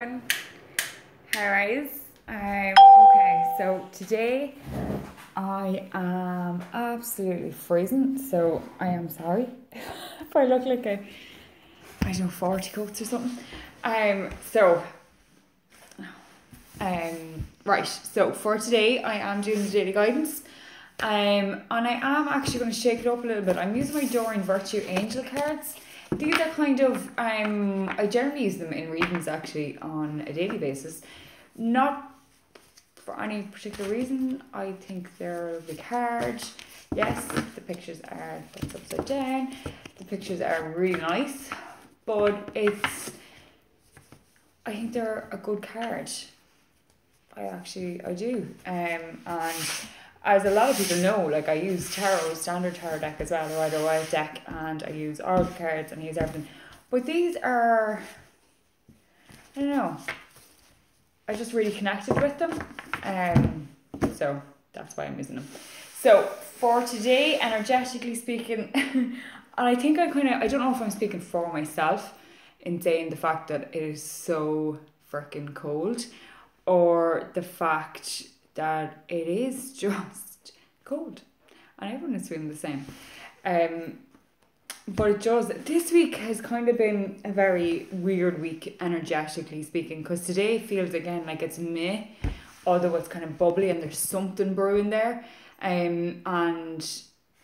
Hi guys. Okay, so today I am absolutely freezing, so I am sorry if I look like I don't know, 40 coats or something. Right, so for today I am doing the daily guidance. And I am actually going to shake it up a little bit. I'm using my Doreen Virtue Angel cards. These are kind of, I generally use them in readings actually on a daily basis. Not for any particular reason. I think they're a lovely card. Yes, the pictures are, that's upside down. The pictures are really nice. But I think they're a good card. I do. And as a lot of people know, like I use tarot, standard tarot deck as well, or either white deck, and I use oracle cards and I use everything. But these are, I don't know, I just really connected with them. So that's why I'm using them. So for today, energetically speaking, and I think I don't know if I'm speaking for myself in saying the fact that it is so freaking cold, or the fact that it is just cold and everyone is feeling the same. But it does, this week has kind of been a very weird week energetically speaking, because today feels again like it's May, although it's kind of bubbly and there's something brewing there. And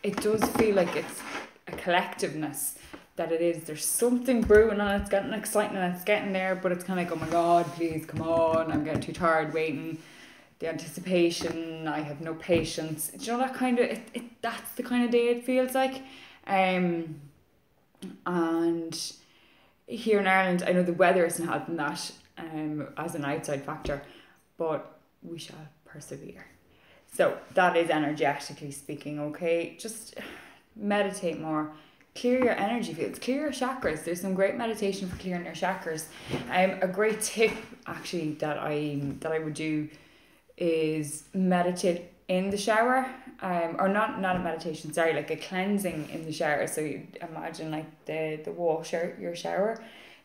it does feel like it's a collectiveness, that it is, there's something brewing and it's getting exciting and it's getting there, but it's kind of like, oh my god, please come on, I'm getting too tired waiting, the anticipation, I have no patience. Do you know that kind of, that's the kind of day it feels like. And here in Ireland, I know the weather isn't helping that as an outside factor, but we shall persevere. So that is energetically speaking, okay? Just meditate more. Clear your energy fields, clear your chakras. There's some great meditation for clearing your chakras. A great tip actually that I would do is meditate in the shower, or not a meditation, sorry, like a cleansing in the shower. So you imagine like the water, your shower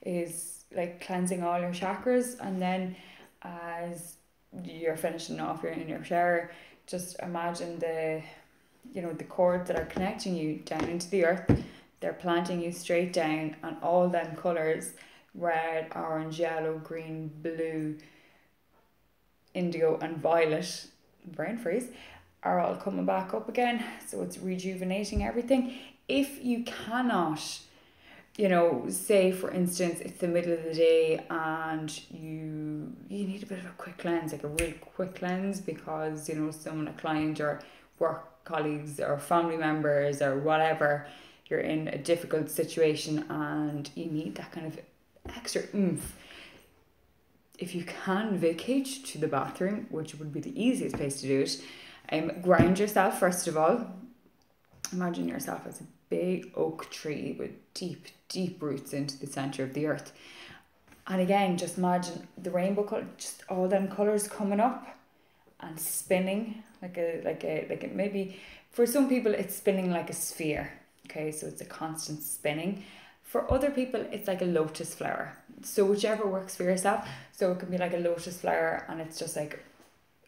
is like cleansing all your chakras, and then as you're finishing off, you're in your shower, just imagine the cords that are connecting you down into the earth. They're planting you straight down, and all them colours, red, orange, yellow, green, blue, indigo and violet, brain freeze, are all coming back up again. So it's rejuvenating everything. If you cannot, say for instance it's the middle of the day and you need a bit of a quick cleanse, like a really quick cleanse, because a client or work colleagues or family members or whatever, you're in a difficult situation and you need that kind of extra oomph. If you can vacate to the bathroom, which would be the easiest place to do it, ground yourself first of all. Imagine yourself as a big oak tree with deep, deep roots into the centre of the earth. And again, just imagine the rainbow colour, just all them colours coming up and spinning like maybe for some people it's spinning like a sphere. Okay, so it's a constant spinning. For other people, it's like a lotus flower. So whichever works for yourself. So it can be like a lotus flower and it's just like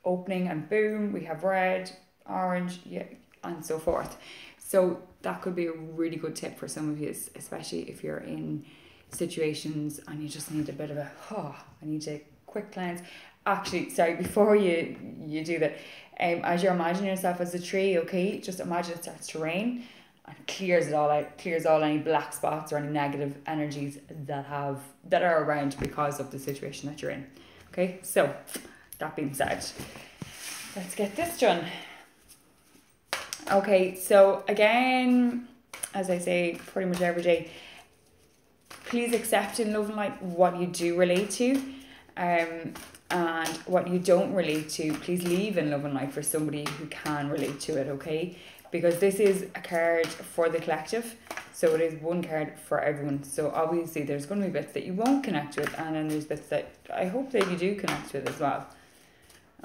opening and boom, we have red, orange, yeah, and so forth. So that could be a really good tip for some of you, especially if you're in situations and you just need a bit of I need a quick cleanse. Actually, sorry, before you do that, as you're imagining yourself as a tree, okay, just imagine it starts to rain and clears it all out, clears all any black spots or any negative energies that are around because of the situation that you're in. Okay, so that being said, let's get this done. Okay, so again, as I say pretty much every day, please accept in love and light what you do relate to, and what you don't relate to, please leave in love and light for somebody who can relate to it, okay? Because this is a card for the collective, so it is one card for everyone. So obviously there's going to be bits that you won't connect with, and then there's bits that I hope that you do connect with as well.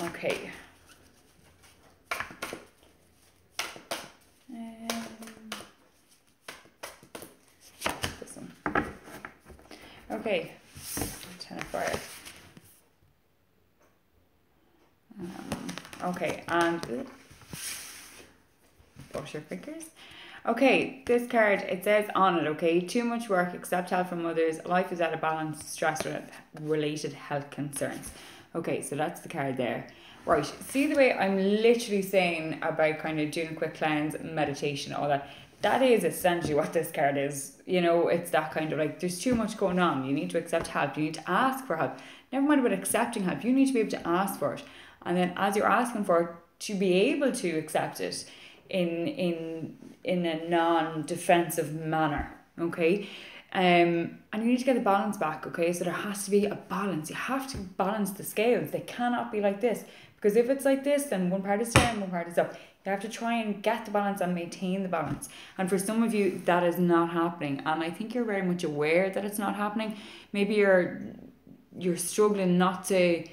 Okay. This one. Okay. 10 of fire. Okay, and push your fingers. Okay, this card, it says on it, okay, too much work, accept help from others, life is out of balance, stress related health concerns. Okay, so that's the card there. Right, see the way I'm literally saying about kind of doing a quick cleanse, meditation, all that. That is essentially what this card is. You know, it's that kind of like, there's too much going on. You need to accept help. You need to ask for help. Never mind about accepting help. You need to be able to ask for it. And then as you're asking for it, to be able to accept it in a non-defensive manner, okay? And you need to get the balance back, okay? So there has to be a balance. You have to balance the scales. They cannot be like this. Because if it's like this, then one part is down, one part is up. You have to try and get the balance and maintain the balance. And for some of you, that is not happening. And I think you're very much aware that it's not happening. Maybe you're struggling not to,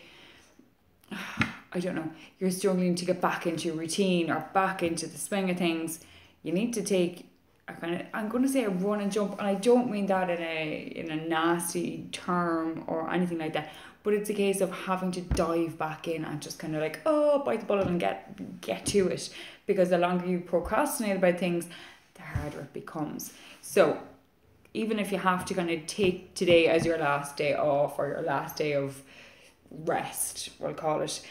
I don't know, you're struggling to get back into your routine or back into the swing of things. You need to take a kind of, I'm going to say a run and jump, and I don't mean that in a nasty term or anything like that, but it's a case of having to dive back in and just kind of like, oh, bite the bullet and get to it, because the longer you procrastinate about things, the harder it becomes. So even if you have to kind of take today as your last day off or your last day of rest, we'll call it,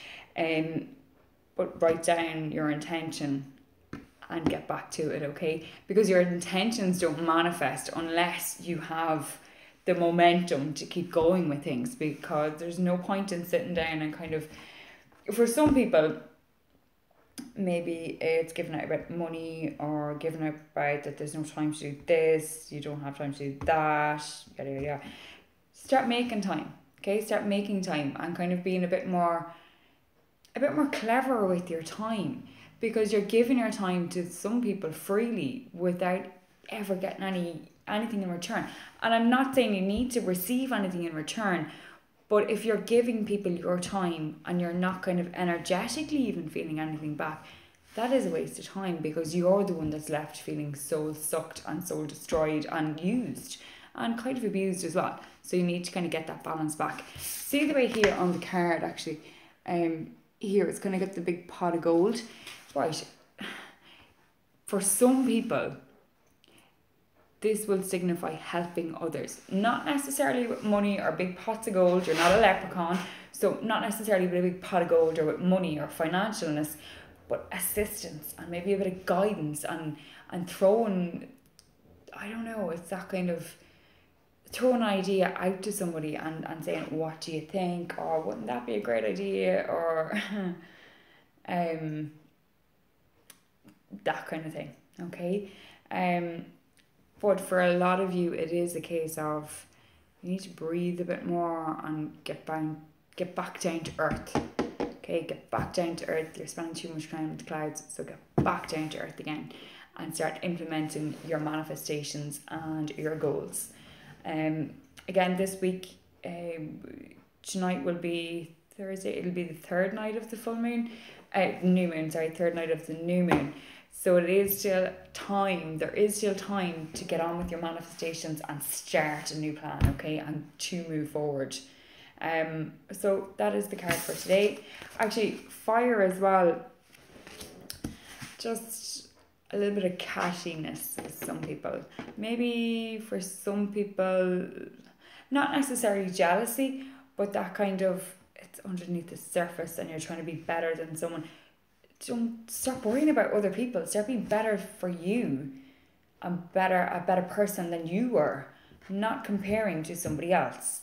but write down your intention and get back to it, okay? Because your intentions don't manifest unless you have the momentum to keep going with things, because there's no point in sitting down and kind of, for some people, maybe it's giving out about money or giving out about that there's no time to do this, you don't have time to do that, yada yada yada. Start making time, okay? Start making time and kind of being a bit more clever with your time, because you're giving your time to some people freely without ever getting anything in return. And I'm not saying you need to receive anything in return, but if you're giving people your time and you're not kind of energetically even feeling anything back, that is a waste of time, because you're the one that's left feeling soul sucked and soul destroyed and used and kind of abused as well. So you need to kind of get that balance back. See the way here on the card, actually, here it's kind of got the big pot of gold. Right, for some people, this will signify helping others. Not necessarily with money or big pots of gold. You're not a leprechaun. So not necessarily with a big pot of gold or with money or financialness, but assistance and maybe a bit of guidance and throwing, I don't know, it's that kind of throw an idea out to somebody and saying, what do you think? Or wouldn't that be a great idea? Or that kind of thing, okay? But for a lot of you, it is a case of you need to breathe a bit more and get back down to earth. Okay, get back down to earth. You're spending too much time with the clouds, so get back down to earth again and start implementing your manifestations and your goals. Again, this week, tonight will be Thursday. It'll be the third night of the full moon, third night of the new moon. So it is still time. There is still time to get on with your manifestations and start a new plan, okay, and to move forward. So that is the card for today. Actually, fire as well. Just a little bit of cattiness with some people. Maybe for some people, not necessarily jealousy, but that kind of, it's underneath the surface and you're trying to be better than someone. Don't stop worrying about other people. Start being better for you and a better person than you were. Not comparing to somebody else.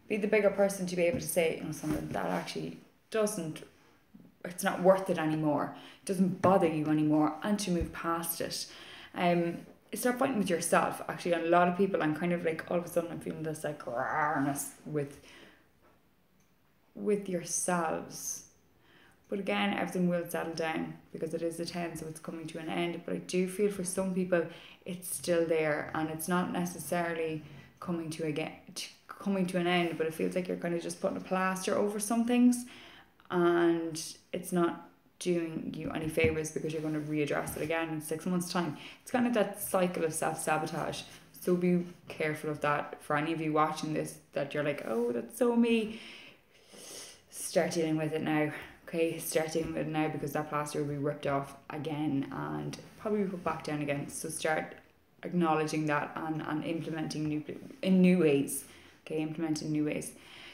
Be the bigger person to be able to say, you know, something that actually it's not worth it anymore. It doesn't bother you anymore, and to move past it. Start fighting with yourself. Actually, and a lot of people, I'm kind of like, all of a sudden I'm feeling this like rawness with yourselves. But again, everything will settle down because it is the 10, so it's coming to an end. But I do feel for some people it's still there, and it's not necessarily coming to an end, but it feels like you're kind of just putting a plaster over some things, and it's not doing you any favours because you're going to readdress it again in 6 months' time. It's kind of that cycle of self-sabotage. So be careful of that. For any of you watching this that you're like, oh, that's so me, start dealing with it now. Okay, start dealing with it now, because that plaster will be ripped off again and probably put back down again. So start acknowledging that and implementing new ways. Okay, implementing new ways.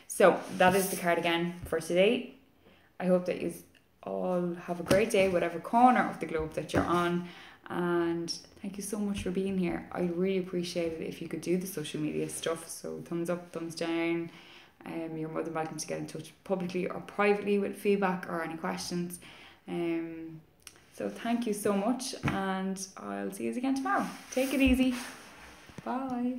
So that is the cardigan for today. I hope that you all have a great day, whatever corner of the globe that you're on. And thank you so much for being here. I really appreciate it if you could do the social media stuff. So thumbs up, thumbs down. You're more than welcome to get in touch publicly or privately with feedback or any questions. So thank you so much, and I'll see you again tomorrow. Take it easy. Bye.